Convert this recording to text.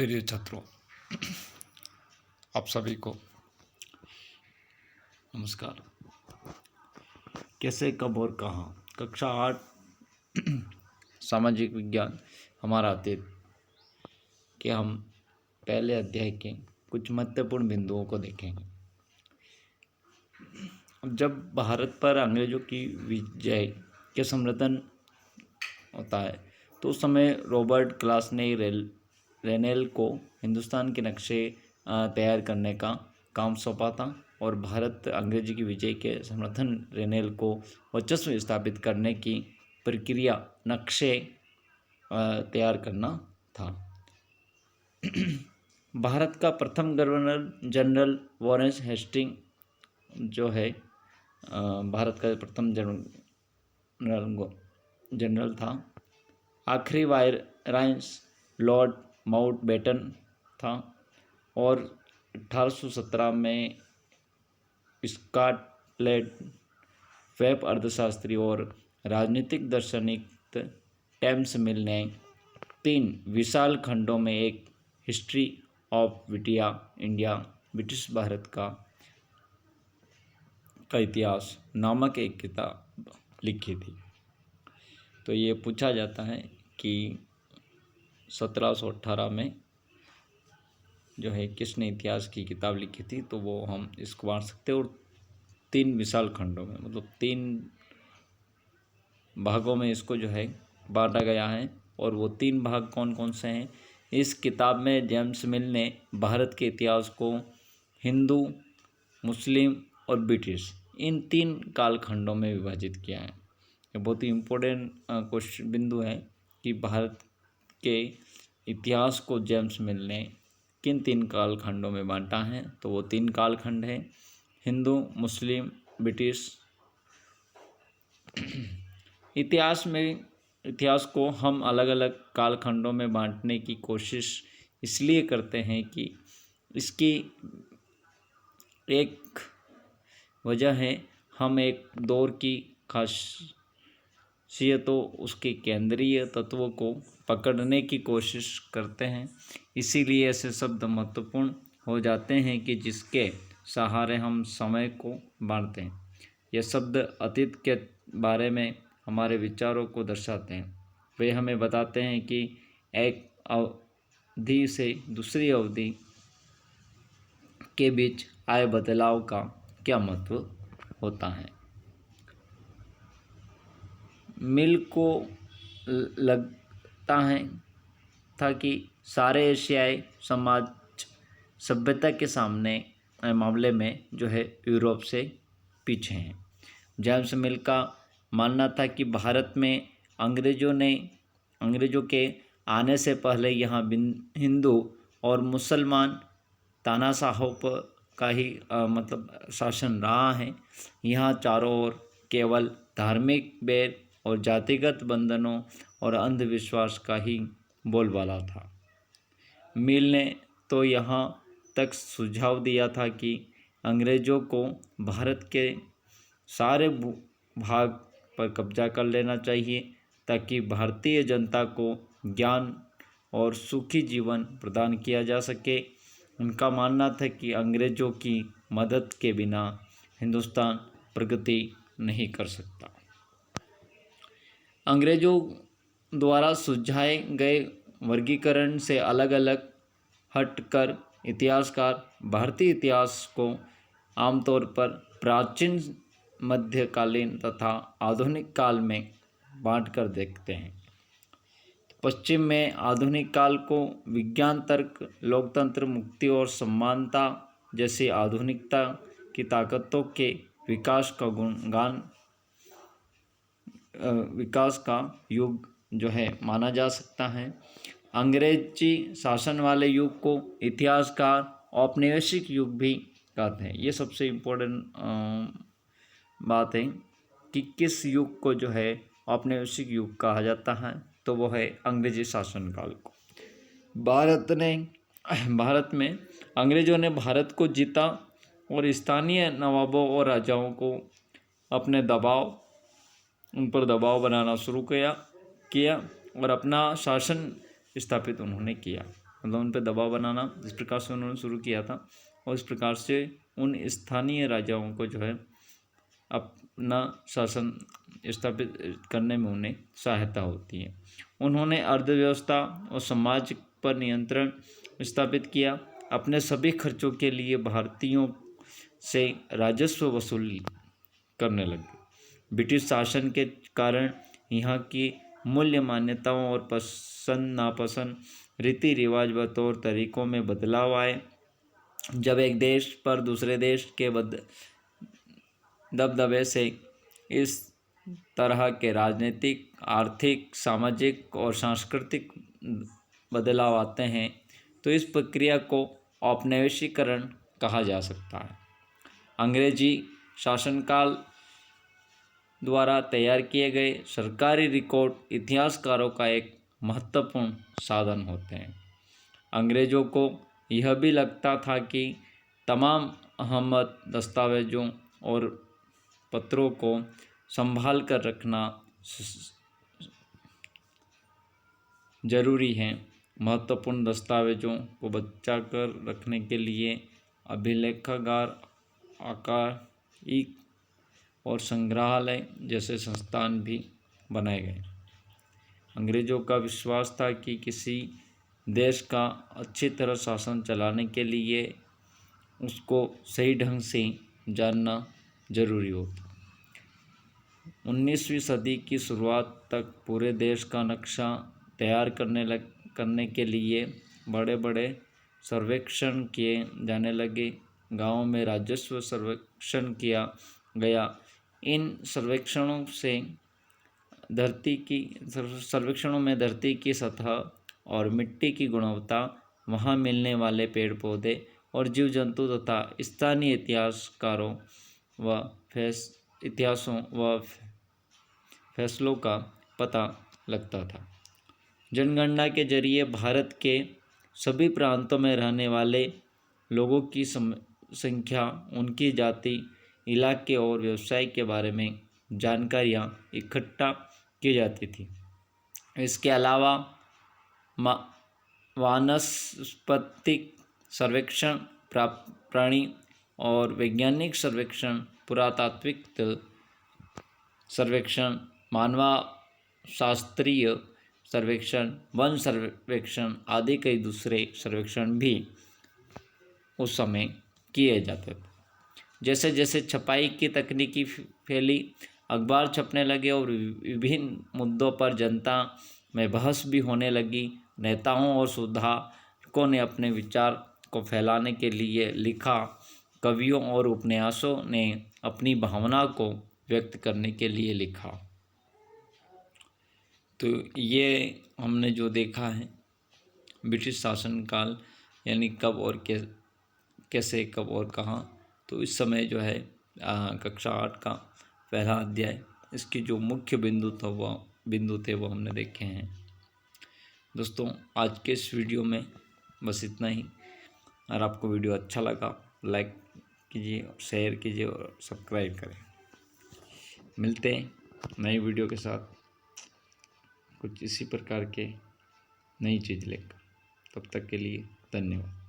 प्रिय छात्रों, आप सभी को नमस्कार। कैसे, कब और कहाँ, कक्षा 8 सामाजिक विज्ञान हमारा अतीत के हम पहले अध्याय के कुछ महत्वपूर्ण बिंदुओं को देखेंगे। जब भारत पर अंग्रेजों की विजय के समर्थन होता है तो उस समय रॉबर्ट क्लास ने रेनेल को हिंदुस्तान के नक्शे तैयार करने का काम सौंपा था और भारत अंग्रेजी की विजय के समर्थन रेनेल को वर्चस्व स्थापित करने की प्रक्रिया नक्शे तैयार करना था। भारत का प्रथम गवर्नर जनरल वॉरेन हेस्टिंग जो है भारत का प्रथम जनरल था। आखिरी वायराइस लॉर्ड माउंटबेटन था और 1817 में स्कॉटलैंड वेब अर्थशास्त्री और राजनीतिक दार्शनिक टेम्स मिल ने 3 विशाल खंडों में एक history of India British Bharat का इतिहास नामक एक किताब लिखी थी। तो ये पूछा जाता है कि 1718 में जो है किसने इतिहास की किताब लिखी थी, तो वो हम इसको बांट सकते हैं। और 3 विशाल खंडों में मतलब 3 भागों में इसको जो है बांटा गया है। और वो 3 भाग कौन कौन से हैं? इस किताब में जेम्स मिल ने भारत के इतिहास को हिंदू, मुस्लिम और ब्रिटिश इन 3 कालखंडों में विभाजित किया है। ये बहुत ही इम्पोर्टेंट क्वेश्चन बिंदु है कि भारत के इतिहास को जेम्स मिल ने किन 3 कालखंडों में बांटा है। तो वो 3 कालखंड हैं हिंदू, मुस्लिम, ब्रिटिश। इतिहास को हम अलग अलग कालखंडों में बांटने की कोशिश इसलिए करते हैं कि इसकी एक वजह है, हम एक दौर की खासियतों, उसके केंद्रीय तत्वों को पकड़ने की कोशिश करते हैं। इसीलिए ऐसे शब्द महत्वपूर्ण हो जाते हैं कि जिसके सहारे हम समय को बांटते हैं। ये शब्द अतीत के बारे में हमारे विचारों को दर्शाते हैं। वे हमें बताते हैं कि एक अवधि से दूसरी अवधि के बीच आए बदलाव का क्या महत्व होता है। मिल को लगता है था कि सारे एशियाई समाज सभ्यता के मामले में जो है यूरोप से पीछे हैं। जेम्स मिल का मानना था कि भारत में अंग्रेजों के आने से पहले यहाँ हिंदू और मुसलमान तानाशाहों का ही शासन रहा है। यहाँ चारों ओर केवल धार्मिक बैर और जातिगत बंधनों और अंधविश्वास का ही बोलबाला था। मिल ने तो यहाँ तक सुझाव दिया था कि अंग्रेजों को भारत के सारे भाग पर कब्जा कर लेना चाहिए ताकि भारतीय जनता को ज्ञान और सुखी जीवन प्रदान किया जा सके। उनका मानना था कि अंग्रेजों की मदद के बिना हिंदुस्तान प्रगति नहीं कर सकता। अंग्रेजों द्वारा सुझाए गए वर्गीकरण से अलग अलग हटकर इतिहासकार भारतीय इतिहास को आमतौर पर प्राचीन, मध्यकालीन तथा आधुनिक काल में बांटकर देखते हैं। पश्चिम में आधुनिक काल को विज्ञान, तर्क, लोकतंत्र, मुक्ति और समानता जैसी आधुनिकता की ताकतों के विकास का युग जो है माना जा सकता है। अंग्रेजी शासन वाले युग को इतिहासकार औपनिवेशिक युग भी कहते हैं। ये सबसे इम्पोर्टेंट बात है कि किस युग को जो है औपनिवेशिक युग कहा जाता है, तो वो है अंग्रेजी शासनकाल को। भारत में अंग्रेजों ने भारत को जीता और स्थानीय नवाबों और राजाओं को उन पर दबाव बनाना शुरू किया और अपना शासन स्थापित उन्होंने किया। मतलब उन पर दबाव बनाना, इस प्रकार से उन्होंने शुरू किया था। और इस प्रकार से उन स्थानीय राजाओं को जो है अपना शासन स्थापित करने में उन्हें सहायता होती है। उन्होंने अर्थव्यवस्था और समाज पर नियंत्रण स्थापित किया। अपने सभी खर्चों के लिए भारतीयों से राजस्व वसूल करने लगे। ब्रिटिश शासन के कारण यहाँ की मूल्य मान्यताओं और पसंद नापसंद, रीति रिवाज व तौर तरीकों में बदलाव आए। जब एक देश पर दूसरे देश के दबदबे से इस तरह के राजनीतिक, आर्थिक, सामाजिक और सांस्कृतिक बदलाव आते हैं तो इस प्रक्रिया को औपनिवेशीकरण कहा जा सकता है। अंग्रेजी शासनकाल द्वारा तैयार किए गए सरकारी रिकॉर्ड इतिहासकारों का एक महत्वपूर्ण साधन होते हैं। अंग्रेज़ों को यह भी लगता था कि तमाम अहम दस्तावेज़ों और पत्रों को संभाल कर रखना जरूरी है। महत्वपूर्ण दस्तावेज़ों को बचा कर रखने के लिए अभिलेखागार, आर्काइव और संग्रहालय जैसे संस्थान भी बनाए गए। अंग्रेज़ों का विश्वास था कि किसी देश का अच्छी तरह शासन चलाने के लिए उसको सही ढंग से जानना जरूरी होता। 19वीं सदी की शुरुआत तक पूरे देश का नक्शा तैयार करने के लिए बड़े बड़े सर्वेक्षण किए जाने लगे। गाँवों में राजस्व सर्वेक्षण किया गया। इन सर्वेक्षणों में धरती की सतह और मिट्टी की गुणवत्ता, वहाँ मिलने वाले पेड़ पौधे और जीव जंतु तथा स्थानीय इतिहासकारों व फैसलों का पता लगता था। जनगणना के जरिए भारत के सभी प्रांतों में रहने वाले लोगों की संख्या, उनकी जाति, इलाके और व्यवसाय के बारे में जानकारियाँ इकट्ठा की जाती थी। इसके अलावा वानस्पतिक सर्वेक्षण, प्राणी और वैज्ञानिक सर्वेक्षण, पुरातात्विक सर्वेक्षण, मानवशास्त्रीय सर्वेक्षण, वन सर्वेक्षण आदि कई दूसरे सर्वेक्षण भी उस समय किए जाते थे। जैसे जैसे छपाई की तकनीकी फैली, अखबार छपने लगे और विभिन्न मुद्दों पर जनता में बहस भी होने लगी, नेताओं और सुधारकों ने अपने विचार को फैलाने के लिए लिखा। कवियों और उपन्यासों ने अपनी भावना को व्यक्त करने के लिए लिखा। तो ये हमने जो देखा है ब्रिटिश शासनकाल, यानी कब और कैसे, कब और कहाँ। तो इस समय जो है कक्षा 8 का पहला अध्याय, इसके जो मुख्य बिंदु थे वो हमने देखे हैं। दोस्तों, आज के इस वीडियो में बस इतना ही। अगर आपको वीडियो अच्छा लगा, लाइक कीजिए, शेयर कीजिए और सब्सक्राइब करें। मिलते हैं नई वीडियो के साथ कुछ इसी प्रकार के नई चीज़ लेकर। तब तक के लिए धन्यवाद।